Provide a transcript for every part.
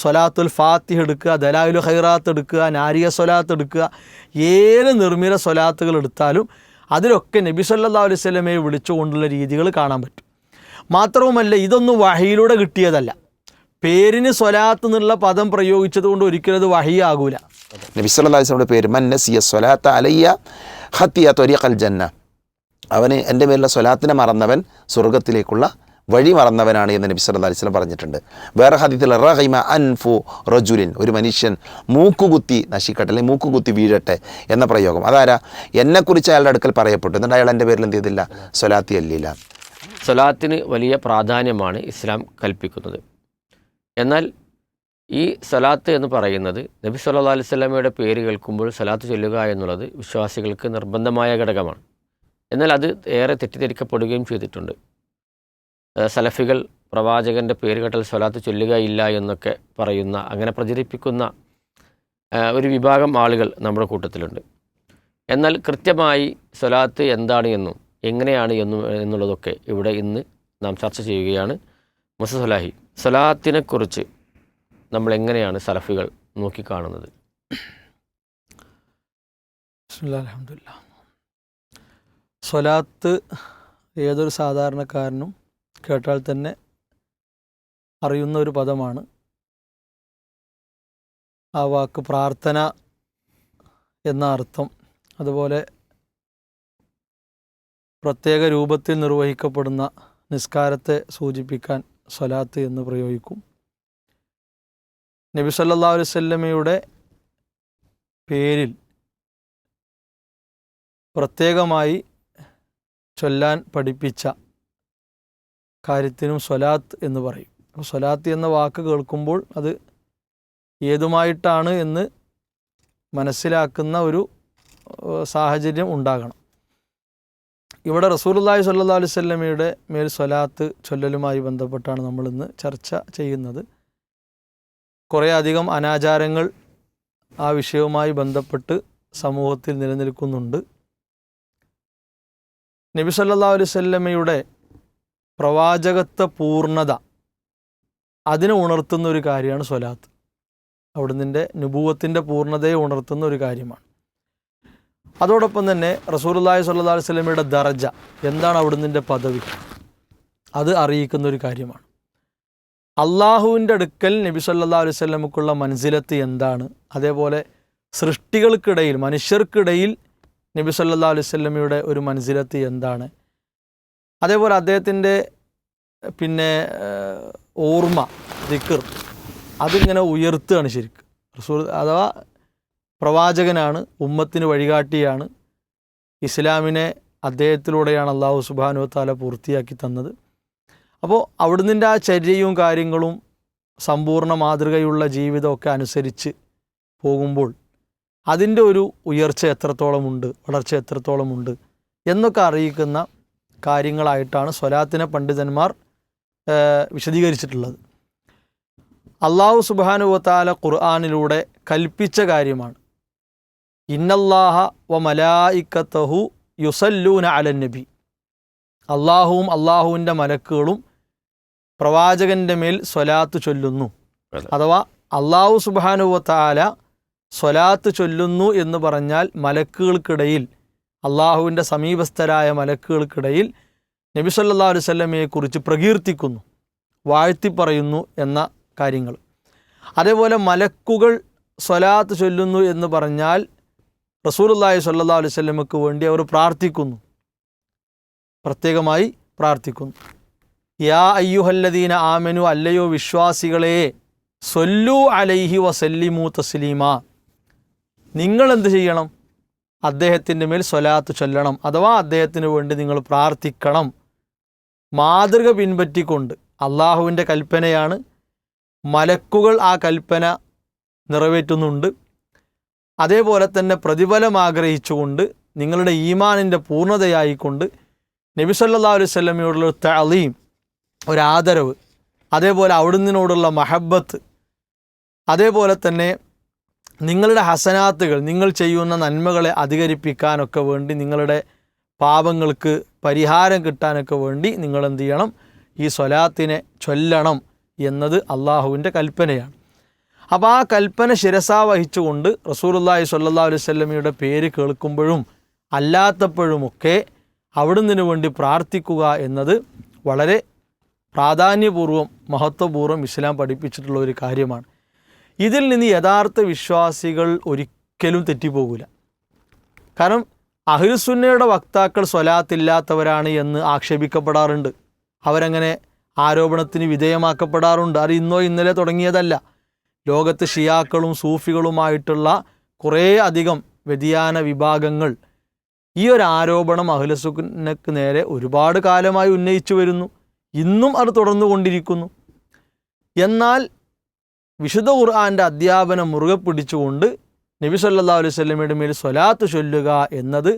സ്വലാത്തുൽ ഫാത്തിഹ എടുക്കുക, ദലായിലുൽ ഖൈറാത്ത് എടുക്കുക, നാരിയ സ്വലാത്ത് എടുക്കുക, ഏത് നിർമ്മിത സ്വലാത്തുകൾ എടുത്താലും അതിലൊക്കെ നബി സല്ലല്ലാഹു അലൈഹി വസല്ലമയെ വിളിച്ചുകൊണ്ടുള്ള രീതികൾ കാണാൻ പറ്റും. മാത്രവുമല്ല, ഇതൊന്നും വഹിയിലൂടെ കിട്ടിയതല്ല. പേരിന് സ്വലാത്ത് എന്നുള്ള പദം പ്രയോഗിച്ചത് കൊണ്ട് ഒരിക്കലും അത് വഹി ആകൂല. നബി സല്ലല്ലാഹു അലൈഹി വസല്ലമയുടെ പേര് മൻ നസിയ സ്വലാത്ത അലയ്യ ഖത്തിയ ത്വരീഖൽ ജന്ന, അവന് എൻ്റെ മേലുള്ള സ്വലാത്തിനെ മറന്നവൻ സ്വർഗത്തിലേക്കുള്ള വഴി മറന്നവനാണ് എന്ന് നബി സല്ലല്ലാഹു അലൈഹി വസല്ലം പറഞ്ഞിട്ടുണ്ട്. വേറെ ഹദീസിൽ റഗിമ അൻഫു റജുലിൻ, ഒരു മനുഷ്യൻ മൂക്കുകുത്തി നശിക്കട്ടെ അല്ലെങ്കിൽ മൂക്കുകുത്തി വീഴട്ടെ എന്ന പ്രയോഗം. അതാരാ? എന്നെക്കുറിച്ച് അയാളുടെ അടുക്കൽ പറയപ്പെട്ടു, എന്നിട്ട് അയാൾ എൻ്റെ പേരിൽ എന്ത് ചെയ്തില്ല? സ്വലാത്തി അല്ലില്ല. സ്വലാത്തിന് വലിയ പ്രാധാന്യമാണ് ഇസ്ലാം കൽപ്പിക്കുന്നത്. എന്നാൽ ഈ സ്വലാത്ത് എന്ന് പറയുന്നത് നബി സല്ലല്ലാഹു അലൈഹി വസല്ലമയുടെ പേര് കേൾക്കുമ്പോൾ സ്വലാത്ത് ചൊല്ലുക എന്നുള്ളത് വിശ്വാസികൾക്ക് നിർബന്ധമായ ഘടകമാണ്. എന്നാൽ അത് ഏറെ തെറ്റിദ്ധരിക്കപ്പെടുകയും ചെയ്തിട്ടുണ്ട്. സലഫികൾ പ്രവാചകൻ്റെ പേര് കേട്ടാൽ സ്വലാത്ത് ചൊല്ലുകയില്ല എന്നൊക്കെ പറയുന്ന, അങ്ങനെ പ്രചരിപ്പിക്കുന്ന ഒരു വിഭാഗം ആളുകൾ നമ്മുടെ കൂട്ടത്തിലുണ്ട്. എന്നാൽ കൃത്യമായി സ്വലാത്ത് എന്താണ് എന്നും എങ്ങനെയാണ് എന്നുള്ളതൊക്കെ ഇവിടെ ഇന്ന് നാം ചർച്ച ചെയ്യുകയാണ്. മുസ്തഫ സ്വലാഹി, സ്വലാത്തിനെക്കുറിച്ച് നമ്മൾ എങ്ങനെയാണ് സലഫികൾ നോക്കിക്കാണുന്നത്? അൽഹംദുലില്ലാഹ്. സ്വലാത്ത് ഏതൊരു സാധാരണക്കാരനും കേട്ടാൽ തന്നെ അറിയുന്ന ഒരു പദമാണ്. ആ വാക്ക് പ്രാർത്ഥന എന്ന അർത്ഥം, അതുപോലെ പ്രത്യേക രൂപത്തിൽ നിർവഹിക്കപ്പെടുന്ന നിസ്കാരത്തെ സൂചിപ്പിക്കാൻ സ്വലാത്ത് എന്ന് പ്രയോഗിക്കും. നബി സല്ലല്ലാഹു അലൈഹി വസല്ലമയുടെ പേരിൽ പ്രത്യേകമായി ചൊല്ലാൻ പഠിപ്പിച്ച കാര്യത്തിനും സ്വലാത്ത് എന്ന് പറയും. അപ്പോൾ സ്വലാത്ത് എന്ന വാക്ക് കേൾക്കുമ്പോൾ അത് ഏതുമായിട്ടാണ് എന്ന് മനസ്സിലാക്കുന്ന ഒരു സാഹചര്യം ഉണ്ടാകണം. ഇവിടെ റസൂലുള്ളാഹി സ്വല്ലല്ലാഹു അലൈഹി വസല്ലമയുടെ മേൽ സ്വലാത്ത് ചൊല്ലലുമായി ബന്ധപ്പെട്ടാണ് നമ്മളിന്ന് ചർച്ച ചെയ്യുന്നത്. കുറേ അധികം അനാചാരങ്ങൾ ആ വിഷയവുമായി ബന്ധപ്പെട്ട് സമൂഹത്തിൽ നിലനിൽക്കുന്നുണ്ട്. നബി സല്ലല്ലാഹു അലൈഹി വസല്ലമയുടെ പ്രവാചകത്വ പൂർണ്ണത അതിനെ ഉണർത്തുന്ന ഒരു കാര്യമാണ് സ്വലാത്ത്. അവിടുന്ന് നുബുവത്തിൻ്റെ പൂർണ്ണതയെ ഉണർത്തുന്ന ഒരു കാര്യമാണ്. അതോടൊപ്പം തന്നെ റസൂലുള്ളാഹി സ്വല്ലല്ലാഹു അലൈഹി വസല്ലമയുടെ ദറജ എന്താണ്, അവിടുന്ന് പദവി, അത് അറിയിക്കുന്ന ഒരു കാര്യമാണ്. അള്ളാഹുവിൻ്റെ അടുക്കൽ നബി സല്ലല്ലാഹു അലൈഹി വസല്ലമക്കുള്ള മൻസിലത്ത് എന്താണ്, അതേപോലെ സൃഷ്ടികൾക്കിടയിൽ മനുഷ്യർക്കിടയിൽ നബി സല്ലല്ലാഹു അലൈഹി വസല്ലമയുടെ ഒരു മൻസിലത്ത് എന്താണ്, അതേപോലെ അദ്ദേഹത്തിൻ്റെ ഓർമ്മ ദിക്ർ അതിങ്ങനെ ഉയർത്തുകയാണ് ശരിക്കും. റസൂൽ അഥവാ പ്രവാചകനാണ്, ഉമ്മത്തിന് വഴികാട്ടിയാണ്, ഇസ്ലാമിനെ അദ്ദേഹത്തിലൂടെയാണ് അല്ലാഹു സുബ്ഹാനഹു വ തആല പൂർത്തിയാക്കി തന്നത്. അപ്പോൾ അവിടുന്ന് ആ ചര്യയും കാര്യങ്ങളും സമ്പൂർണ്ണ മാതൃകയുള്ള ജീവിതമൊക്കെ അനുസരിച്ച് പോകുമ്പോൾ അതിൻ്റെ ഒരു ഉയർച്ച എത്രത്തോളമുണ്ട്, വളർച്ച എത്രത്തോളമുണ്ട് എന്നൊക്കെ അറിയിക്കുന്ന കാര്യങ്ങളായിട്ടാണ് സ്വലാത്തിനെ പണ്ഡിതന്മാർ വിശദീകരിച്ചിട്ടുള്ളത്. അല്ലാഹു സുബ്ഹാനഹു വ തആല ഖുർആനിലൂടെ കൽപ്പിച്ച കാര്യമാണ്. ഇന്നല്ലാഹ വ മലായികതഹു യുസല്ലൂന അലൻ നബി, അള്ളാഹുവും അള്ളാഹുവിൻ്റെ മലക്കുകളും പ്രവാചകൻ്റെ മേൽ സ്വലാത്ത് ചൊല്ലുന്നു. അഥവാ അല്ലാഹു സുബ്ഹാനഹു വ തആല സ്വലാത്ത് ചൊല്ലുന്നു എന്ന് പറഞ്ഞാൽ മലക്കുകൾക്കിടയിൽ, അള്ളാഹുവിൻ്റെ സമീപസ്ഥരായ മലക്കുകൾക്കിടയിൽ നബി സല്ലല്ലാഹു അലൈഹി വസല്ലമയെക്കുറിച്ച് പ്രകീർത്തിക്കുന്നു, വാഴ്ത്തി പറയുന്നു എന്ന കാര്യങ്ങൾ. അതേപോലെ മലക്കുകൾ സ്വലാത്ത് ചൊല്ലുന്നു എന്ന് പറഞ്ഞാൽ റസൂലുള്ളാഹി സ്വല്ലല്ലാഹു അലൈഹി വസല്ലമക്ക് വേണ്ടി അവർ പ്രാർത്ഥിക്കുന്നു, പ്രത്യേകമായി പ്രാർത്ഥിക്കുന്നു. യാ അയ്യുഹല്ലദീന ആമനു, അല്ലയോ വിശ്വാസികളെ, സ്വല്ലു അലൈഹി വസല്ലിമു തസ്ലീമാ, നിങ്ങൾ എന്ത് ചെയ്യണം? അദ്ദേഹത്തിൻ്റെ മേൽ സ്വലാത്ത് ചൊല്ലണം, അഥവാ അദ്ദേഹത്തിന് വേണ്ടി നിങ്ങൾ പ്രാർത്ഥിക്കണം. മാതൃക പിൻപറ്റിക്കൊണ്ട്, അള്ളാഹുവിൻ്റെ കൽപ്പനയാണ്, മലക്കുകൾ ആ കൽപ്പന നിറവേറ്റുന്നുണ്ട്. അതേപോലെ തന്നെ പ്രതിഫലം ആഗ്രഹിച്ചുകൊണ്ട്, നിങ്ങളുടെ ഈമാനിൻ്റെ പൂർണ്ണതയായിക്കൊണ്ട് നബി സല്ലല്ലാഹു അലൈഹി വസല്ലമയോടുള്ള തഅലീം, ഒരാദരവ്, അതേപോലെ അവിടുന്നതിനോടുള്ള മഹബത്ത്, അതേപോലെ തന്നെ നിങ്ങളുടെ ഹസനാത്തുകൾ, നിങ്ങൾ ചെയ്യുന്ന നന്മകളെ അധികരിപ്പിക്കാനൊക്കെ വേണ്ടി, നിങ്ങളുടെ പാപങ്ങൾക്ക് പരിഹാരം കിട്ടാനൊക്കെ വേണ്ടി നിങ്ങൾ എന്ത് ചെയ്യണം? ഈ സ്വലാത്തിനെ ചൊല്ലണം എന്നത് അള്ളാഹുവിൻ്റെ കൽപ്പനയാണ്. അപ്പോൾ ആ കൽപ്പന ശിരസാ വഹിച്ചുകൊണ്ട് റസൂലുള്ളാഹി സ്വല്ലല്ലാഹു അലൈഹി വസല്ലമയുടെ പേര് കേൾക്കുമ്പോഴും അല്ലാത്തപ്പോഴുമൊക്കെ അവിടുന്ന് വേണ്ടി പ്രാർത്ഥിക്കുക എന്നത് വളരെ പ്രാധാന്യപൂർവ്വം മഹത്വപൂർവ്വം ഇസ്ലാം പഠിപ്പിച്ചിട്ടുള്ള ഒരു കാര്യമാണ്. ഇതിൽ നിന്ന് യഥാർത്ഥ വിശ്വാസികൾ ഒരിക്കലും തെറ്റിപ്പോകില്ല. കാരണം അഹ്ലുസുന്നയുടെ വക്താക്കൾ സ്വലാത്തില്ലാത്തവരാണ് എന്ന് ആക്ഷേപിക്കപ്പെടാറുണ്ട്. അവരങ്ങനെ ആരോപണത്തിന് വിധേയമാക്കപ്പെടാറുണ്ട്. അത് ഇന്നോ ഇന്നലെ തുടങ്ങിയതല്ല. ലോകത്ത് ഷിയാക്കളും സൂഫികളുമായിട്ടുള്ള കുറേ അധികം വ്യതിയാന വിഭാഗങ്ങൾ ഈ ഒരു ആരോപണം അഹ്ലുസുന്നക്ക് നേരെ ഒരുപാട് കാലമായി ഉന്നയിച്ചു വരുന്നു. ഇന്നും അത് തുടർന്നുകൊണ്ടിരിക്കുന്നു. എന്നാൽ വിശുദ്ധ ഖുർആൻ്റെ അധ്യാപനം മുറുകെ പിടിച്ചുകൊണ്ട് നബി സല്ലല്ലാഹു അലൈഹി വസല്ലമയുടെ മേൽ സ്വലാത്ത് ചൊല്ലുക എന്നത്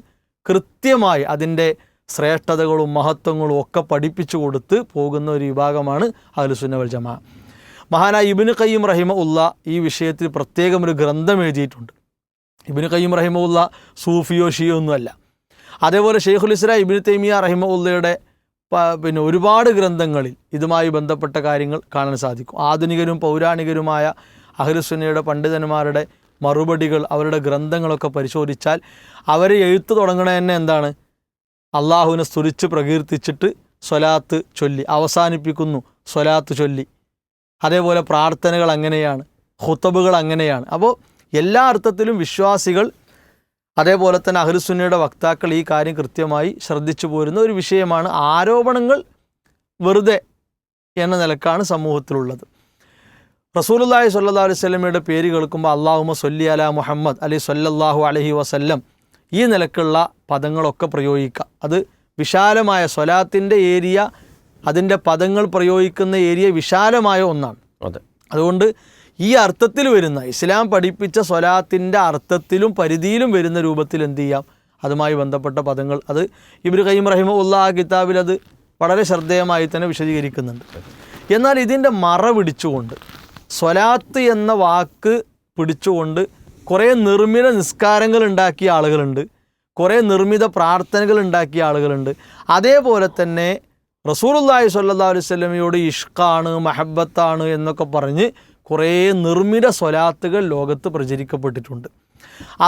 കൃത്യമായി അതിൻ്റെ ശ്രേഷ്ഠതകളും മഹത്വങ്ങളും ഒക്കെ പഠിപ്പിച്ചു കൊടുത്ത് പോകുന്ന ഒരു വിഭാഗമാണ് അഹ്ലുസുന്ന വൽ ജമാഅ. മഹാനായ ഇബ്നു ഖയ്യിം റഹിമഹുല്ല ഈ വിഷയത്തിൽ പ്രത്യേകം ഒരു ഗ്രന്ഥം എഴുതിയിട്ടുണ്ട്. ഇബ്നു ഖയ്യിം റഹിമഹുല്ല സൂഫിയോ ഷിയോ ഒന്നുമല്ല. അതേപോലെ ഷെയ്ഖുൽ ഇസ്ലാം ഇബ്നു തൈമിയ റഹിമഹുല്ലയുടെ പിന്നെ ഒരുപാട് ഗ്രന്ഥങ്ങളിൽ ഇതുമായി ബന്ധപ്പെട്ട കാര്യങ്ങൾ കാണാൻ സാധിക്കും. ആധുനികരും പൗരാണികരുമായ അഹ്ലുസുന്നയുടെ പണ്ഡിതന്മാരുടെ മറുപടികൾ, അവരുടെ ഗ്രന്ഥങ്ങളൊക്കെ പരിശോധിച്ചാൽ അവർ എഴുത്ത് തുടങ്ങണ തന്നെ എന്താണ്? അള്ളാഹുവിനെ സ്തുതിച്ച് പ്രകീർത്തിച്ചിട്ട് സ്വലാത്ത് ചൊല്ലി അവസാനിപ്പിക്കുന്നു. സ്വലാത്ത് ചൊല്ലി. അതേപോലെ പ്രാർത്ഥനകൾ അങ്ങനെയാണ്, ഖുത്ബകൾ അങ്ങനെയാണ്. അപ്പോൾ എല്ലാ അർത്ഥത്തിലും വിശ്വാസികൾ, അതേപോലെ തന്നെ അഹ്ലുസുന്നയുടെ വക്താക്കൾ ഈ കാര്യം കൃത്യമായി ശ്രദ്ധിച്ചു പോരുന്ന ഒരു വിഷയമാണ്. ആരോപണങ്ങൾ വെറുതെ എന്ന നിലക്കാണ് സമൂഹത്തിലുള്ളത്. റസൂലുള്ളാഹി സ്വല്ലല്ലാഹു അലൈഹി വസല്ലമയുടെ പേര് കേൾക്കുമ്പോൾ അല്ലാഹുമ്മ സ്വല്ലി അലാ മുഹമ്മദ് അലൈഹി സ്വല്ലല്ലാഹു അലൈഹി വസല്ലം ഈ നിലക്കുള്ള പദങ്ങളൊക്കെ പ്രയോഗിക്കുക. അത് വിശാലമായ സ്വലാത്തിൻ്റെ ഏരിയ, അതിൻ്റെ പദങ്ങൾ പ്രയോഗിക്കുന്ന ഏരിയ വിശാലമായ ഒന്നാണ്. അതുകൊണ്ട് ഈ അർത്ഥത്തിൽ വരുന്ന ഇസ്ലാം പഠിപ്പിച്ച സ്വലാത്തിൻ്റെ അർത്ഥത്തിലും പരിധിയിലും വരുന്ന രൂപത്തിൽ എന്ത് ചെയ്യാം? അതുമായി ബന്ധപ്പെട്ട പദങ്ങൾ അത് ഇബ്നു ഖയ്യിം റഹിമഹുല്ല ആ കിതാബിൽ അത് വളരെ ശ്രദ്ധേയമായി തന്നെ വിശദീകരിക്കുന്നുണ്ട്. എന്നാൽ ഇതിൻ്റെ മറ പിടിച്ചുകൊണ്ട് സ്വലാത്ത് എന്ന വാക്ക് പിടിച്ചുകൊണ്ട് കുറേ നിർമ്മിത നിസ്കാരങ്ങൾ ഉണ്ടാക്കിയ ആളുകളുണ്ട്, കുറേ നിർമ്മിത പ്രാർത്ഥനകൾ ഉണ്ടാക്കിയ ആളുകളുണ്ട്. അതേപോലെ തന്നെ റസൂലുള്ളാഹി സ്വല്ലല്ലാഹു അലൈഹി വസല്ലമയോട് ഇഷ്കാണ്, മഹബത്താണ് എന്നൊക്കെ പറഞ്ഞ് കുറേ നിർമ്മിത സ്വലാത്തുകൾ ലോകത്ത് പ്രചരിക്കപ്പെട്ടിട്ടുണ്ട്.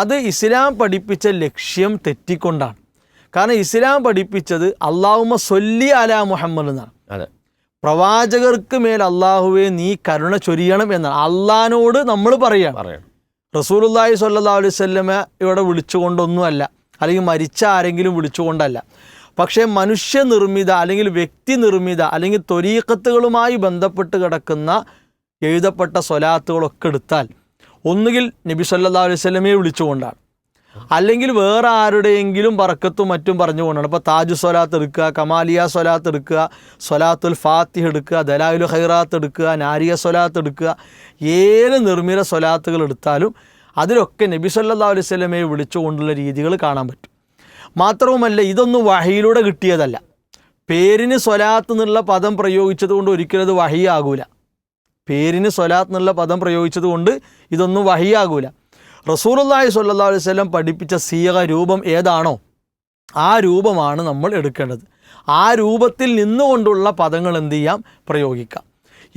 അത് ഇസ്ലാം പഠിപ്പിച്ച ലക്ഷ്യം തെറ്റിക്കൊണ്ടാണ്. കാരണം ഇസ്ലാം പഠിപ്പിച്ചത് അല്ലാഹുമ്മ സ്വല്ലി അലാ മുഹമ്മദ് എന്നാണ്. പ്രവാചകർക്ക് മേൽ അള്ളാഹുവെ നീ കരുണ ചൊരിയണം എന്നാണ്. അള്ളാഹിനോട് നമ്മൾ പറയുകയാണ്. റസൂലുള്ളാഹി സ്വല്ലല്ലാഹു അലൈഹി വസല്ലമ ഇവിടെ വിളിച്ചുകൊണ്ടൊന്നുമല്ല, അല്ലെങ്കിൽ മരിച്ച ആരെങ്കിലും വിളിച്ചുകൊണ്ടല്ല. പക്ഷേ മനുഷ്യനിർമ്മിത അല്ലെങ്കിൽ വ്യക്തി നിർമ്മിത അല്ലെങ്കിൽ ത്വരീഖത്തുകളുമായി ബന്ധപ്പെട്ട് കിടക്കുന്ന എഴുതപ്പെട്ട സ്വലാത്തുകളൊക്കെ എടുത്താൽ ഒന്നുകിൽ നബി സല്ലല്ലാഹു അലൈഹി വസല്ലമയെ വിളിച്ചുകൊണ്ടാണ്, അല്ലെങ്കിൽ വേറെ ആരുടെയെങ്കിലും ബറക്കത്തും മറ്റും പറഞ്ഞുകൊണ്ടാണ്. ഇപ്പോൾ താജു സ്വലാത്ത് എടുക്കുക, കമാലിയ സ്വലാത്ത് എടുക്കുക, സ്വലാത്തുൽ ഫാത്തിഹ എടുക്കുക, ദലായിലുൽ ഖൈറാത്ത് എടുക്കുക, നാരിയ സ്വലാത്ത് എടുക്കുക, ഏത് നിർമ്മിത സ്വലാത്തുകൾ എടുത്താലും അതിലൊക്കെ നബി സല്ലല്ലാഹു അലൈഹി വസല്ലമയെ വിളിച്ചുകൊണ്ടുള്ള രീതികൾ കാണാൻ പറ്റും. മാത്രവുമല്ല, ഇതൊന്നും വഹിയിലൂടെ കിട്ടിയതല്ല. പേരിന് സ്വലാത്ത് എന്നുള്ള പദം പ്രയോഗിച്ചത് കൊണ്ട് ഒരിക്കലും അത് വഹിയാകൂല. പേരിന് സ്വലാത്ത് എന്നുള്ള പദം പ്രയോഗിച്ചത് കൊണ്ട് ഇതൊന്നും വഹിയാകൂല. റസൂലുള്ളാഹി സ്വല്ലല്ലാഹു അലൈഹി വസല്ലം പഠിപ്പിച്ച സീഗ രൂപം ഏതാണോ ആ രൂപമാണ് നമ്മൾ എടുക്കേണ്ടത്. ആ രൂപത്തിൽ നിന്നുകൊണ്ടുള്ള പദങ്ങൾ എന്ത് ചെയ്യാം? പ്രയോഗിക്കാം.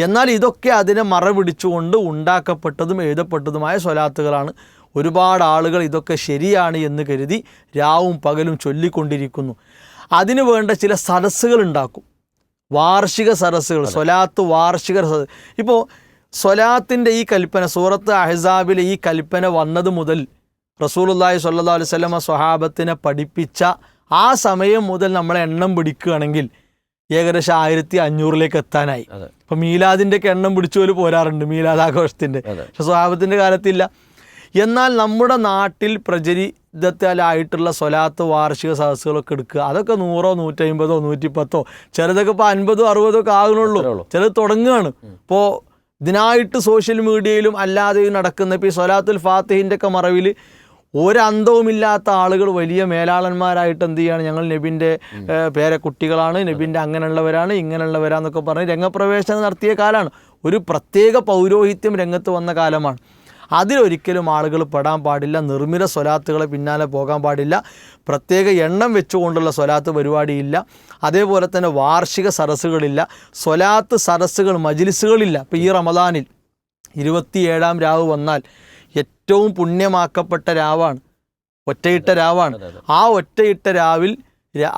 എന്നാൽ ഇതൊക്കെ അതിനെ മറപിടിച്ചുകൊണ്ട് ഉണ്ടാക്കപ്പെട്ടതും എഴുതപ്പെട്ടതുമായ സ്വലാത്തുകളാണ്. ഒരുപാട് ആളുകൾ ഇതൊക്കെ ശരിയാണ് എന്ന് കരുതി രാവും പകലും ചൊല്ലിക്കൊണ്ടിരിക്കുന്നു. അതിനു വേണ്ട ചില സദസ്സുകൾ ഉണ്ടാക്കും, വാർഷിക സദസ്സുകൾ, സ്വലാത്ത് വാർഷിക സദസ്സ്. ഇപ്പോൾ സ്വലാത്തിൻ്റെ ഈ കൽപ്പന, സൂറത്ത് അഹ്സാബിലെ ഈ കൽപ്പന വന്നത് മുതൽ റസൂലുള്ളാഹി സ്വല്ലല്ലാഹു അലൈഹി വസല്ലമ സ്വഹാബത്തിനെ പഠിപ്പിച്ച ആ സമയം മുതൽ നമ്മളെ എണ്ണം പിടിക്കുകയാണെങ്കിൽ ഏകദേശം 1500 എത്താനായി. ഇപ്പം മീലാദിൻ്റെയൊക്കെ എണ്ണം പിടിച്ചു പോലും പോരാറുണ്ട്, മീലാദാഘോഷത്തിൻ്റെ. പക്ഷെ സ്വഹാബത്തിൻ്റെ കാലത്തില്ല. എന്നാൽ നമ്മുടെ നാട്ടിൽ പ്രചരിതത്തിലായിട്ടുള്ള സ്വലാത്ത് വാർഷിക സദസ്സുകളൊക്കെ എടുക്കുക, അതൊക്കെ 100, 150, 110, ചിലതൊക്കെ ഇപ്പോൾ 50, 60 ഒക്കെ ആകുന്നുള്ളൂ. ചിലത് തുടങ്ങുകയാണ്. ഇപ്പോൾ ഇതിനായിട്ട് സോഷ്യൽ മീഡിയയിലും അല്ലാതെയും നടക്കുന്ന ഇപ്പോൾ ഈ സ്വലാത്തുൽ ഫാത്തിഹിൻ്റെ ഒക്കെ മറവിൽ ഒരന്തവുമില്ലാത്ത ആളുകൾ വലിയ മേലാളന്മാരായിട്ട് എന്ത് ചെയ്യുകയാണ്? ഞങ്ങൾ നബിൻ്റെ പേരക്കുട്ടികളാണ്, നബിൻ്റെ അങ്ങനെയുള്ളവരാണ്, ഇങ്ങനെയുള്ളവരാന്നൊക്കെ പറഞ്ഞ് രംഗപ്രവേശനം നടത്തിയ കാലമാണ്. ഒരു പ്രത്യേക പൗരോഹിത്യം രംഗത്ത് വന്ന കാലമാണ്. അതിലൊരിക്കലും ആളുകൾ പെടാൻ പാടില്ല. നിർമ്മിത സ്വലാത്തുകളെ പിന്നാലെ പോകാൻ പാടില്ല. പ്രത്യേക എണ്ണം വെച്ചുകൊണ്ടുള്ള സ്വലാത്ത് പരിപാടിയില്ല. അതേപോലെ തന്നെ വാർഷിക സദസ്സുകളില്ല, സ്വലാത്ത് സദസ്സുകൾ, മജ്ലിസുകളില്ല. ഇപ്പോൾ ഈ റമദാനിൽ 27-ാം രാവ് വന്നാൽ ഏറ്റവും പുണ്യമാക്കപ്പെട്ട രാവാണ്, ഒറ്റയിട്ട രാവാണ്. ആ ഒറ്റയിട്ട രാവിൽ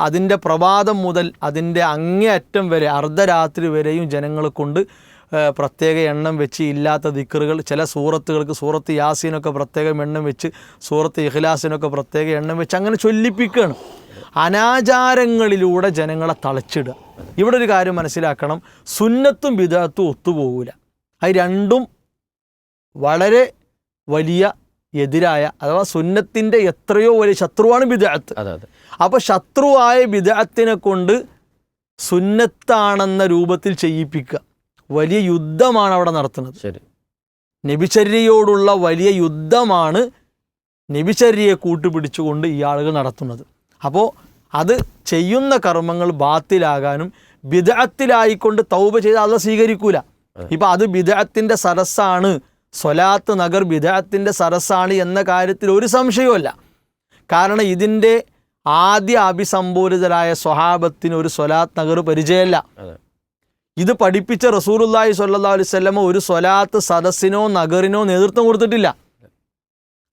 അതിൻ്റെ പ്രഭാതം മുതൽ അതിൻ്റെ അങ്ങേയറ്റം വരെ അർദ്ധരാത്രി വരെയും ജനങ്ങളെ കൊണ്ട് പ്രത്യേക എണ്ണം വെച്ച് ഇല്ലാത്ത ദിക്റുകൾ, ചില സൂറത്തുകൾക്ക് സൂറത്ത് യാസീനൊക്കെ പ്രത്യേകം എണ്ണം വെച്ച്, സൂറത്ത് ഇഖ്ലാസിനൊക്കെ പ്രത്യേക എണ്ണം വെച്ച് അങ്ങനെ ചൊല്ലിപ്പിക്കുകയാണ്. അനാചാരങ്ങളിലൂടെ ജനങ്ങളെ തളച്ചിടുക. ഇവിടെ ഒരു കാര്യം മനസ്സിലാക്കണം, സുന്നത്തും ബിദഅത്തും ഒത്തുപോകൂല. അത് രണ്ടും വളരെ വലിയ എതിരായ, അഥവാ സുന്നത്തിൻ്റെ എത്രയോ വലിയ ശത്രുവാണ് ബിദഅത്ത്. അപ്പോൾ ശത്രുവായ ബിദഅത്തിനെ കൊണ്ട് സുന്നത്താണെന്ന രൂപത്തിൽ ചെയ്യിപ്പിക്കുക, വലിയ യുദ്ധമാണ് അവിടെ നടത്തുന്നത്. ശരി, നബിചര്യയോടുള്ള വലിയ യുദ്ധമാണ് നബിചര്യയെ കൂട്ടുപിടിച്ചുകൊണ്ട് ഈ ആളുകൾ നടത്തുന്നത്. അപ്പോൾ അത് ചെയ്യുന്ന കർമ്മങ്ങൾ ബാത്തിലാകാനും ബിദഅത്തിലായിക്കൊണ്ട് തൗബ ചെയ്ത് അള്ളാഹ് സ്വീകരിക്കൂല. ഇപ്പം അത് ബിദഅത്തിൻ്റെ സരസ്സാണ്, സ്വലാത്ത് നഗർ ബിദഅത്തിൻ്റെ സരസ്സാണ് എന്ന കാര്യത്തിൽ ഒരു സംശയവുമല്ല. കാരണം ഇതിൻ്റെ ആദ്യ അഭിസംബോധിതരായ സ്വഹാബത്തിന് ഒരു സ്വലാത്ത് നഗർ പരിചയമല്ല. ഇത് പഠിപ്പിച്ച റസൂലുള്ളാഹി സ്വല്ലല്ലാഹു അലൈഹി വസല്ലം ഒരു സ്വലാത്ത് സദസ്സിനോ നഗറിനോ നേതൃത്വം കൊടുത്തിട്ടില്ല.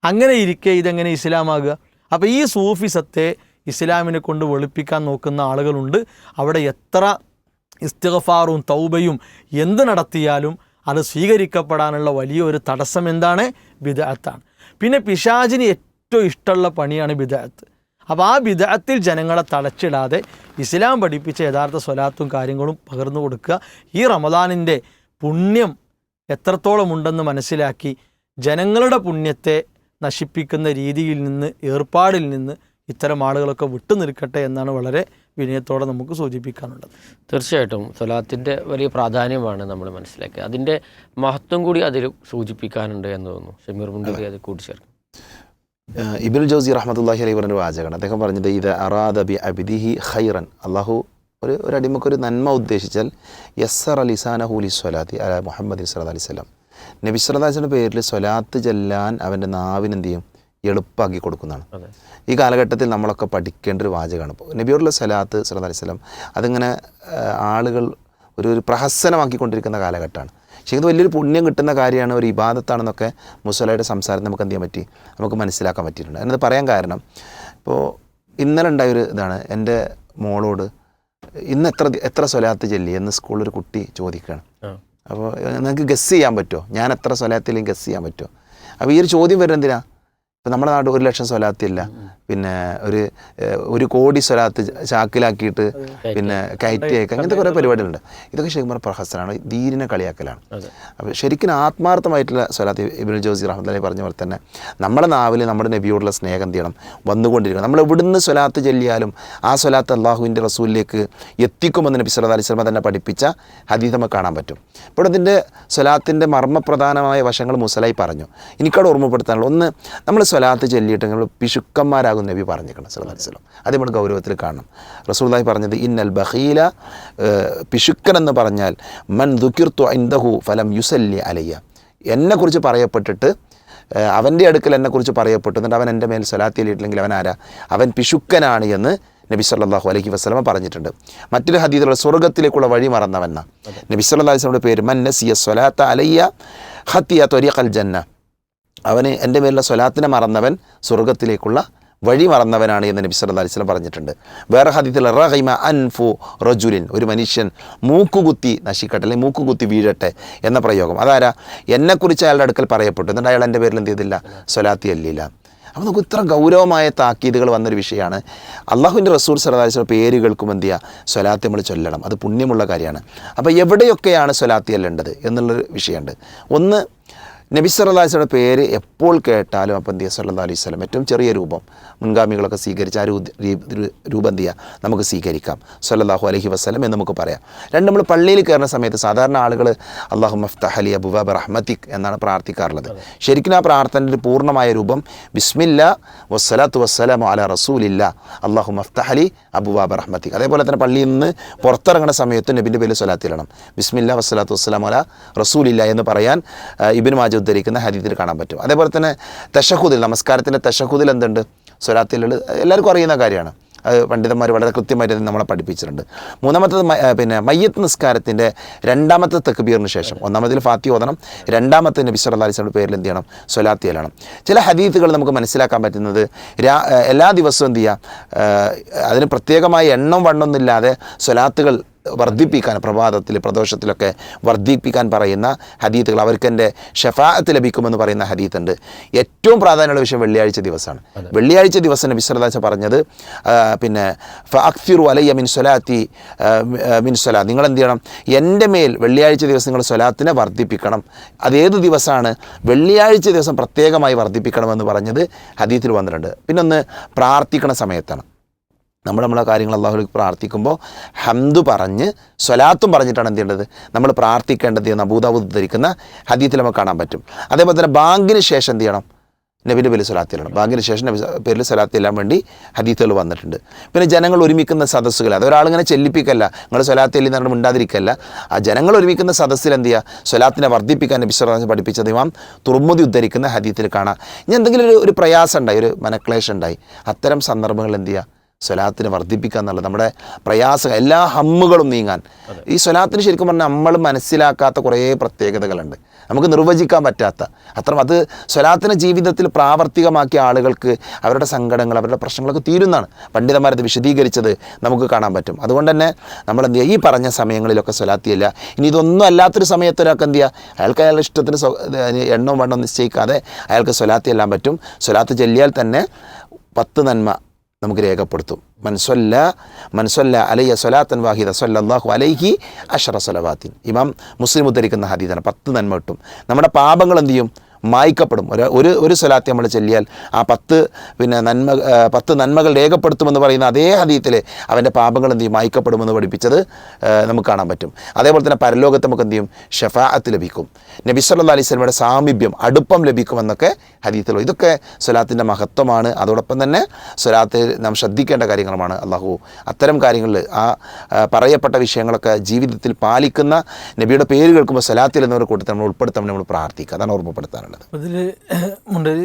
അങ്ങനെ ഇരിക്കെ ഇതെങ്ങനെ ഇസ്ലാമാകുക? അപ്പോൾ ഈ സൂഫിസത്തെ ഇസ്ലാമിനെ കൊണ്ട് വെളുപ്പിക്കാൻ നോക്കുന്ന ആളുകളുണ്ട്. അവിടെ എത്ര ഇസ്തിഗ്ഫാറും തൗബയും എന്ത് നടത്തിയാലും അത് സ്വീകരിക്കപ്പെടാനുള്ള വലിയൊരു തടസ്സം എന്താണ്? ബിദഅത്താണ്. പിന്നെ പിശാചിന് ഏറ്റവും ഇഷ്ടമുള്ള പണിയാണ് ബിദഅത്ത്. അപ്പോൾ ആ ബിദഅത്തിൽ ജനങ്ങളെ തളച്ചിടാതെ ഇസ്ലാം പഠിപ്പിച്ച യഥാർത്ഥ സ്വലാത്തും കാര്യങ്ങളും പകർന്നു കൊടുക്കുക. ഈ റമദാനിൻ്റെ പുണ്യം എത്രത്തോളം ഉണ്ടെന്ന് മനസ്സിലാക്കി ജനങ്ങളുടെ പുണ്യത്തെ നശിപ്പിക്കുന്ന രീതിയിൽ നിന്ന്, ഏർപ്പാടിൽ നിന്ന് ഇത്തരം ആളുകളൊക്കെ വിട്ടു നിൽക്കട്ടെ എന്നാണ് വളരെ വിനയത്തോടെ നമുക്ക് സൂചിപ്പിക്കാനുള്ളത്. തീർച്ചയായിട്ടും സ്വലാത്തിൻ്റെ വലിയ പ്രാധാന്യമാണ് നമ്മൾ മനസ്സിലാക്കിയത്. അതിൻ്റെ മഹത്വം കൂടി അതിൽ സൂചിപ്പിക്കാനുണ്ട് എന്ന് തോന്നുന്നു. ഷമീർ മുണ്ടൂരി അത് കൂട്ടിച്ചേർക്കും. ഇബ്നുൽ ജൗസി റഹ്മത്തുള്ളാഹി അലൈഹി പറഞ്ഞ വാചകമാണ്. അദ്ദേഹം പറഞ്ഞത്, ഇത് അറാദ ബി അബ്ദിഹി ഖൈറൻ, അള്ളാഹു ഒരു അടിമക്കൊരു നന്മ ഉദ്ദേശിച്ചാൽ യസ്സറ ലിസാനഹു ലിസ്വലാത്തി അലാ മുഹമ്മദ് സ്വല്ലല്ലാഹു അലൈഹി വസല്ലം, നബി സ്വല്ലല്ലാഹു അലൈഹി വസല്ലം പേരിൽ സ്വലാത്ത് ചെല്ലാൻ അവൻ്റെ നാവിന് എന്ത് ചെയ്യും? എളുപ്പമാക്കി കൊടുക്കുന്നതാണ്. ഈ കാലഘട്ടത്തിൽ നമ്മളൊക്കെ പഠിക്കേണ്ട ഒരു വാചകമാണ്. ഇപ്പോൾ നബിയോടുള്ള സ്വലാത്ത് സ്വല്ലല്ലാഹു അലൈഹി വസല്ലം അതിങ്ങനെ ആളുകൾ ഒരു പ്രഹസനമാക്കിക്കൊണ്ടിരിക്കുന്ന കാലഘട്ടമാണ്. പക്ഷേ ഇത് വലിയൊരു പുണ്യം കിട്ടുന്ന കാര്യമാണ്, ഒരു ഇബാദത്താണെന്നൊക്കെ മുസ്വലയുടെ സംസാരത്തിൽ നമുക്ക് എന്ത് ചെയ്യാൻ പറ്റി? നമുക്ക് മനസ്സിലാക്കാൻ പറ്റിയിട്ടുണ്ട്. എന്നത് പറയാൻ കാരണം, ഇപ്പോൾ ഇന്നലെ ഉണ്ടായൊരു ഇതാണ്, എൻ്റെ മോളോട് ഇന്ന് എത്ര സ്വലാത്ത് ചൊല്ലി എന്ന് സ്കൂളിൽ ഒരു കുട്ടി ചോദിക്കുകയാണ്. അപ്പോൾ നിങ്ങൾക്ക് ഗസ് ചെയ്യാൻ പറ്റുമോ? ഞാൻ എത്ര സ്വലാത്തിലും ഗസ് ചെയ്യാൻ പറ്റുമോ? അപ്പോൾ ഈ ഒരു ചോദ്യം വരുന്നത് എന്തിനാ? ഇപ്പോൾ നമ്മുടെ നാട് 1,00,000 സ്വലാത്തില്ല, പിന്നെ ഒരു കോടി സ്വലാത്ത് ചാക്കിലാക്കിയിട്ട് പിന്നെ കയറ്റിയേക്ക്, അങ്ങനത്തെ കുറേ പരിപാടികളുണ്ട്. ഇതൊക്കെ ശരിക്കും പ്രഹസനാണ്, ദീനിനെ കളിയാക്കലാണ്. അപ്പോൾ ശരിക്കും ആത്മാർത്ഥമായിട്ടുള്ള സ്വലാത്ത് ഇബ്നുൽ ജൗസി റഹ്മത്തുള്ളാഹി പറഞ്ഞ പോലെ തന്നെ നമ്മുടെ നാവിൽ നമ്മുടെ നബിയോടുള്ള സ്നേഹം എന്ത് ചെയ്യണം? വന്നുകൊണ്ടിരിക്കണം. നമ്മൾ എവിടുന്ന് സ്വലാത്ത് ചൊല്ലിയാലും ആ സ്വലാത്ത് അള്ളാഹുവിൻ്റെ റസൂലിലേക്ക് എത്തിക്കുമെന്ന് നബി സല്ലല്ലാഹു അലൈഹി വസല്ലം തന്നെ പഠിപ്പിച്ച ഹദീസ് നമുക്ക് കാണാൻ പറ്റും. ഇപ്പോൾ ഇതിൻ്റെ സ്വലാത്തിൻ്റെ മർമ്മപ്രധാനമായ വശങ്ങൾ മുസലായി പറഞ്ഞു. എനിക്കവിടെ ഓർമ്മപ്പെടുത്താനുള്ള ഒന്ന്, നമ്മൾ സ്വലാത്ത് ചൊല്ലിയിട്ട് നമ്മൾ പിശുക്കന്മാരാകും നബി പറഞ്ഞിരിക്കണം സല്ലല്ലാഹു അലൈഹി വസല്ലം. അത് നമ്മൾ ഗൗരവത്തിൽ കാണണം. റസൂലുള്ളാഹി പറഞ്ഞത്, ഇന്നൽ ബഖീല, പിശുക്കൻ എന്ന് പറഞ്ഞാൽ മൻ ദുകിർതു ഇൻദഹു ഫലം യുസല്ലി അലയ്യ, എന്നെക്കുറിച്ച് പറയപ്പെട്ടിട്ട് അവൻ്റെ അടുക്കൽ എന്നെക്കുറിച്ച് പറയപ്പെട്ടു എന്നിട്ട് അവൻ എൻ്റെ മേൽ സ്വലാത്ത് ചൊല്ലിയിട്ടില്ലെങ്കിൽ അവൻ ആരാ? അവൻ പിശുക്കനാണ് എന്ന് നബി സല്ലല്ലാഹു അലൈഹി വസല്ലം പറഞ്ഞിട്ടുണ്ട്. മറ്റൊരു ഹദീസിലുള്ള സ്വർഗ്ഗത്തിലേക്കുള്ള വഴി മറന്നവൻ നബി സല്ലല്ലാഹു അലൈഹി വസല്ലമയുടെ പേര്, മൻ നസിയ സ്വലാത്ത അലയ്യ ഖത്തിയ ത്വരീഖൽ ജന്ന, അവന് എൻ്റെ മേലുള്ള സ്വലാത്തിനെ മറന്നവൻ സ്വർഗ്ഗത്തിലേക്കുള്ള വഴി മറന്നവനാണ് എന്ന് നബി സല്ലല്ലാഹു അലൈഹി വസല്ലം പറഞ്ഞിട്ടുണ്ട്. വേറെ ഹദീസിൽ റഗിമ അൻഫു റജുലിൻ, ഒരു മനുഷ്യൻ മൂക്കുകുത്തി നശിക്കട്ടെ അല്ലെങ്കിൽ മൂക്കുകുത്തി വീഴട്ടെ എന്ന പ്രയോഗം. അതാരാ? എന്നെക്കുറിച്ച് അയാളുടെ അടുക്കൽ പറയപ്പെട്ടു എന്നിട്ട് അയാൾ എൻ്റെ പേരിൽ എന്ത് ചെയ്തില്ല? സ്വലാത്തി ചൊല്ലിയില്ല. അപ്പോൾ നമുക്ക് ഇത്ര ഗൗരവമായ താക്കീതുകൾ വന്നൊരു വിഷയമാണ്. അള്ളാഹുവിൻ്റെ റസൂൽ സല്ലല്ലാഹു അലൈഹി വസല്ലം പേര് കേൾക്കുമ്പോൾ എന്ത് ചെയ്യുക? സ്വലാത്ത് നമ്മൾ ചൊല്ലണം. അത് പുണ്യമുള്ള കാര്യമാണ്. അപ്പോൾ എവിടെയൊക്കെയാണ് സ്വലാത്ത് ചൊല്ലേണ്ടത് എന്നുള്ളൊരു വിഷയമുണ്ട്. ഒന്ന്, നബി സല്ലല്ലാഹു അലൈഹി വസല്ലം പേര് എപ്പോൾ കേട്ടാലും അപ്പം എന്ത് ചെയ്യുക? സല്ലല്ലാഹു അലൈഹി വസല്ലം ഏറ്റവും ചെറിയ രൂപം മുൻഗാമികളൊക്കെ സ്വീകരിച്ച ആ രൂപം എന്ത് ചെയ്യുക? നമുക്ക് സ്വീകരിക്കാം. സല്ലല്ലാഹു അലൈഹി വസല്ലം എന്ന് നമുക്ക് പറയാം. രണ്ട്, നമ്മൾ പള്ളിയിൽ കയറുന്ന സമയത്ത് സാധാരണ ആളുകൾ അല്ലാഹുമ്മ ഫ്തഹ് ലി അബ്വാബ റഹ്മതിക് എന്നാണ് പ്രാർത്ഥിക്കാറുള്ളത്. ശരിക്കും ആ പ്രാർത്ഥനയുടെ പൂർണ്ണമായ രൂപം ബിസ്മില്ലാ വസ്സലാത്തു വസ്സലാമു അലാ റസൂലില്ലാ അല്ലാഹുമ്മ ഫ്തഹ് ലി അബ്വാബ റഹ്മതിക്. അതേപോലെ തന്നെ പള്ളിയിൽ നിന്ന് പുറത്തിറങ്ങുന്ന സമയത്ത് നബിൻ്റെ പേരിൽ സ്വലാത്ത് ഇടണം. ബിസ്മില്ലാ വസ്സലാത്തു വസ്സലാമു അലാ റസൂലില്ലാ എന്ന് പറയാൻ ഇബ്നു മാജ ഉദ്ധരിക്കുന്ന ഹദീസിൽ കാണാൻ പറ്റും. അതേപോലെ തന്നെ തശഹുദിൽ, നമസ്കാരത്തിൻ്റെ തശഹുദിൽ എന്തുണ്ട്? സ്വലാത്തിൽ എല്ലാവർക്കും അറിയുന്ന കാര്യമാണ്. അത് പണ്ഡിതന്മാർ വളരെ കൃത്യമായിട്ട് നമ്മളെ പഠിപ്പിച്ചിട്ടുണ്ട്. മൂന്നാമത്തത് പിന്നെ മയ്യത്ത് നിസ്കാരത്തിൻ്റെ രണ്ടാമത്തെ തക്ബീറിന് ശേഷം ഒന്നാമതിൽ ഫാത്തിഹ ഓതണം, രണ്ടാമത്തെ നബി സല്ലല്ലാഹു അലൈഹി വസല്ലം പേരിൽ എന്ത് ചെയ്യണം? സ്വലാത്ത് ചെല്ലണം. ചില ഹദീസുകൾ നമുക്ക് മനസ്സിലാക്കാൻ പറ്റുന്നത് എല്ലാ ദിവസവും എന്ത് ചെയ്യുക, അതിന് പ്രത്യേകമായ എണ്ണം വണ്ണമൊന്നുമില്ലാതെ സ്വലാത്തുകൾ വർദ്ധിപ്പിക്കാൻ, പ്രഭാതത്തിൽ പ്രദോഷത്തിലൊക്കെ വർദ്ധിപ്പിക്കാൻ പറയുന്ന ഹദീത്തുകൾ, അവർക്ക് എൻ്റെ ഷഫാഅത്ത് ലഭിക്കുമെന്ന് പറയുന്ന ഹദീത്തുണ്ട്. ഏറ്റവും പ്രാധാന്യമുള്ള വിഷയം വെള്ളിയാഴ്ച ദിവസമാണ്. വെള്ളിയാഴ്ച ദിവസം നബി സല്ലല്ലാഹു അലൈഹി വസല്ലം പറഞ്ഞത് പിന്നെ ഫഅക്സിറു അലയ്യ മിൻ സ്വലാത്തി മിൻ സ്വലാത്ത്, നിങ്ങൾ എന്ത് ചെയ്യണം? എൻ്റെ മേൽ വെള്ളിയാഴ്ച ദിവസം നിങ്ങൾ സ്വലാത്തിനെ വർദ്ധിപ്പിക്കണം. അതേത് ദിവസമാണ്? വെള്ളിയാഴ്ച ദിവസം പ്രത്യേകമായി വർദ്ധിപ്പിക്കണമെന്ന് പറഞ്ഞത് ഹദീത്തിൽ വന്നിട്ടുണ്ട്. പിന്നൊന്ന് പ്രാർത്ഥിക്കണ സമയത്താണ്. നമ്മളെ കാര്യങ്ങൾ അല്ലാഹുവിലേക്ക് പ്രാർത്ഥിക്കുമ്പോൾ ഹംദ് പറഞ്ഞ് സ്വലാത്തും പറഞ്ഞിട്ടാണ് എന്ത് ചെയ്യേണ്ടത്? നമ്മൾ പ്രാർത്ഥിക്കേണ്ടത് എന്ന് അബൂദാവൂദ് ധരിക്കുന്ന ഹദീത്തിൽ നമുക്ക് കാണാൻ പറ്റും. അതേപോലെ തന്നെ ബാങ്കിന് ശേഷം എന്ത് ചെയ്യണം? നബിൻ്റെ പേരിൽ സ്വലാത്ത് ചെല്ലണം. ബാങ്കിന് ശേഷം നബി പേരിൽ സ്വലാത്ത് ചെല്ലാൻ വേണ്ടി ഹദീത്തുകൾ വന്നിട്ടുണ്ട്. പിന്നെ ജനങ്ങൾ ഒരുമിക്കുന്ന സദസ്സുകൾ, അതൊരാളിങ്ങനെ ചെല്ലിപ്പിക്കല്ല, നിങ്ങൾ സ്വലാത്ത് ചെല്ലി എന്ന് പറഞ്ഞാൽ മിണ്ടാതിരിക്കല്ല. ആ ജനങ്ങൾ ഒരുമിക്കുന്ന സദസ്സിൽ എന്ത് ചെയ്യുക? സ്വലാത്തിനെ വർദ്ധിപ്പിക്കാൻ നബി സല്ലല്ലാഹു അലൈഹി വസല്ലം പഠിപ്പിച്ചത് ഇമാം തുർമുദി ഉദ്ധരിക്കുന്ന ഹദീത്തിൽ കാണാം. ഇനി എന്തെങ്കിലും ഒരു പ്രയാസം ഉണ്ടായി, ഒരു മനക്ലേശം ഉണ്ടായി, അത്തരം സന്ദർഭങ്ങളിൽ എന്ത് ചെയ്യുക? സ്വലാത്തിനെ വർദ്ധിപ്പിക്കുക എന്നുള്ളത് നമ്മുടെ പ്രയാസം, എല്ലാ ഹമ്മുകളും നീങ്ങാൻ. ഈ സ്വലാത്തിന് ശരിക്കും പറഞ്ഞാൽ നമ്മൾ മനസ്സിലാക്കാത്ത കുറേ പ്രത്യേകതകളുണ്ട്, നമുക്ക് നിർവചിക്കാൻ പറ്റാത്ത അത് സ്വലാത്തിനെ ജീവിതത്തിൽ പ്രാവർത്തികമാക്കിയ ആളുകൾക്ക് അവരുടെ സങ്കടങ്ങൾ, അവരുടെ പ്രശ്നങ്ങളൊക്കെ തീരുന്നതാണ്. പണ്ഡിതന്മാരത് വിശദീകരിച്ചത് നമുക്ക് കാണാൻ പറ്റും. അതുകൊണ്ട് തന്നെ നമ്മൾ എന്ത് ചെയ്യുക? ഈ പറഞ്ഞ സമയങ്ങളിലൊക്കെ സ്വലാത്ത് ചെല്ലുക. ഇനി ഇതൊന്നും അല്ലാത്തൊരു സമയത്തൊരാൾക്ക് എന്ത് ചെയ്യുക? അയാൾക്ക് അയാളുടെ ഇഷ്ടത്തിന് എണ്ണവും വണ്ണം നിശ്ചയിക്കാതെ അയാൾക്ക് സ്വലാത്ത് ചെല്ലാൻ പറ്റും. സ്വലാത്ത് ചെല്ലിയാൽ തന്നെ 10 നന്മ നമുക്ക് രേഖപ്പെടുത്തും. മൻസൊല്ല അലയ്യ സ്വലാത്തൻ വാഹിദ സ്വല്ലല്ലാഹു അലൈഹി അശ്റ സ്വലവാത്തിൻ. ഇമാം മുസ്ലിം ഉദ്ധരിക്കുന്ന ഹദീസാണ്. 10 നന്മ കിട്ടും. നമ്മുടെ പാപങ്ങൾ എന്ത് ചെയ്യും? മായ്ക്കപ്പെടും. ഒരു സ്വലാത്ത് നമ്മൾ ചെല്ലിയാൽ ആ 10 നന്മകൾ രേഖപ്പെടുത്തുമെന്ന് പറയുന്ന അതേ ഹദീത്തിൽ അവൻ്റെ പാപങ്ങൾ എന്ത് ചെയ്യും? മായ്ക്കപ്പെടുമെന്ന് പഠിപ്പിച്ചത് നമുക്ക് കാണാൻ പറ്റും. അതേപോലെ തന്നെ പരലോകത്ത് നമുക്ക് എന്ത് ചെയ്യും? ഷഫാഅത്ത് ലഭിക്കും. നബി സല്ലല്ലാഹു അലൈഹി വസല്ലമയുടെ സാമീപ്യം, അടുപ്പം ലഭിക്കുമെന്നൊക്കെ ഹദീത്തിൽ. ഇതൊക്കെ സ്വലാത്തിൻ്റെ മഹത്വമാണ്. അതോടൊപ്പം തന്നെ സ്വലാത്ത് നാം ശ്രദ്ധിക്കേണ്ട കാര്യങ്ങളുമാണ്. അല്ലാഹു അത്തരം കാര്യങ്ങളിൽ ആ പറയപ്പെട്ട വിഷയങ്ങളൊക്കെ ജീവിതത്തിൽ പാലിക്കുന്ന നബിയുടെ പേര് കേൾക്കുമ്പോൾ സ്വലാത്തിൽ എന്നവരെ കൂട്ടത്തിൽ നമ്മൾ ഉൾപ്പെടുത്താൻ നമ്മൾ പ്രാർത്ഥിക്കുക. അതാണ് ഓർമ്മപ്പെടുത്താനുള്ളത്. അതിൽ മുണ്ടരി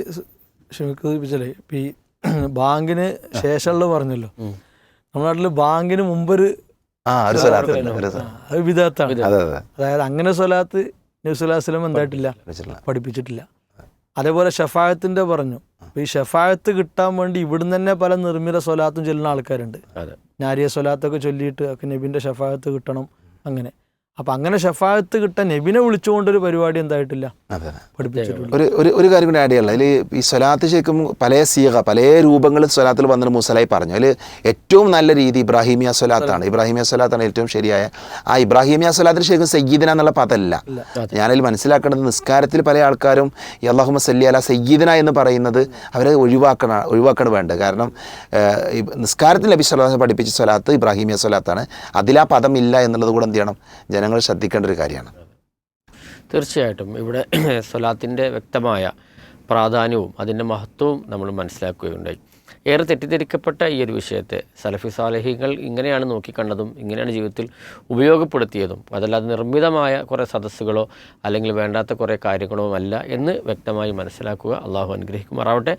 ക്ഷമിപ്പിച്ചല്ലേ, ഇപ്പം ഈ ബാങ്കിന് ശേഷമുള്ളത് പറഞ്ഞല്ലോ, നമ്മുടെ നാട്ടിൽ ബാങ്കിന് മുമ്പൊരു അത് വിദാത്താണ്. അതായത് അങ്ങനെ സ്വലാത്ത് നബി സല്ലല്ലാഹു അലൈഹി വസല്ലം എന്തായിട്ടില്ല, പഠിപ്പിച്ചിട്ടില്ല. അതേപോലെ ഷഫായത്തിൻ്റെ പറഞ്ഞു. അപ്പോൾ ഈ ഷഫായത്ത് കിട്ടാൻ വേണ്ടി ഇവിടുന്ന് തന്നെ പല നിർമ്മിത സ്വലാത്തും ചൊല്ലുന്ന ആൾക്കാരുണ്ട്. നാരിയ സ്വലാത്തൊക്കെ ചൊല്ലിയിട്ട് ഒക്കെ നബിൻ്റെ ഷഫായത്ത് കിട്ടണം അങ്ങനെ. അപ്പം അങ്ങനെ ഷഫായത്ത് കിട്ടാൻ നബിനെ വിളിച്ചുകൊണ്ടൊരു പരിപാടി എന്തായിട്ടില്ല, പഠിപ്പിച്ചിട്ടുണ്ട്. ഒരു കാര്യം കൂടി ആഡ് ചെയ്യാനുള്ള, അതിൽ ഈ സ്വലാത്ത് ശരിക്കും പല രൂപങ്ങളിൽ സ്വലാത്തിൽ വന്നിട്ട് മുസലായി പറഞ്ഞു. അതിൽ ഏറ്റവും നല്ല രീതി ഇബ്രാഹിമിയ സ്വലാത്താണ്. ഇബ്രാഹിമിയ സ്വലാത്താണ് ഏറ്റവും ശരിയായ. ആ ഇബ്രാഹിമിയ സ്വലാത്തിന് ശരിക്കും സയ്യിദിന എന്നുള്ള പദമല്ല. ഞാനതിൽ മനസ്സിലാക്കേണ്ടത്, നിസ്കാരത്തിൽ പല ആൾക്കാരും അല്ലാഹുമ്മ സല്ലി അലാ സയ്യിദിന എന്ന് പറയുന്നത് അവരെ ഒഴിവാക്കണം വേണ്ടത്. കാരണം നിസ്കാരത്തിൽ നബി സല്ലല്ലാഹു അലൈഹി വസല്ലം പഠിപ്പിച്ച സ്വലാത്ത് ഇബ്രാഹിമിയ സ്വലാത്താണ്. അതിലാ പദം ഇല്ല എന്നുള്ളത് കൂടെ എന്ത് ചെയ്യണം? ജനങ്ങൾ ശ്രദ്ധിക്കേണ്ട ഒരു കാര്യമാണ്. തീർച്ചയായിട്ടും ഇവിടെ സ്വലാത്തിൻ്റെ വ്യക്തമായ പ്രാധാന്യവും അതിൻ്റെ മഹത്വവും നമ്മൾ മനസ്സിലാക്കുകയുണ്ടായി. ഏറെ തെറ്റിദ്ധരിക്കപ്പെട്ട ഈ ഒരു വിഷയത്തെ സലഫി സാലിഹീങ്ങൾ ഇങ്ങനെയാണ് നോക്കിക്കണ്ടതും ഇങ്ങനെയാണ് ജീവിതത്തിൽ ഉപയോഗപ്പെടുത്തിയതും. അതല്ലാതെ നിർമ്മിതമായ കുറേ സദസ്സുകളോ അല്ലെങ്കിൽ വേണ്ടാത്ത കുറേ കാര്യങ്ങളോ അല്ല എന്ന് വ്യക്തമായി മനസ്സിലാക്കുക. അള്ളാഹു അനുഗ്രഹിക്കുമാറാവട്ടെ.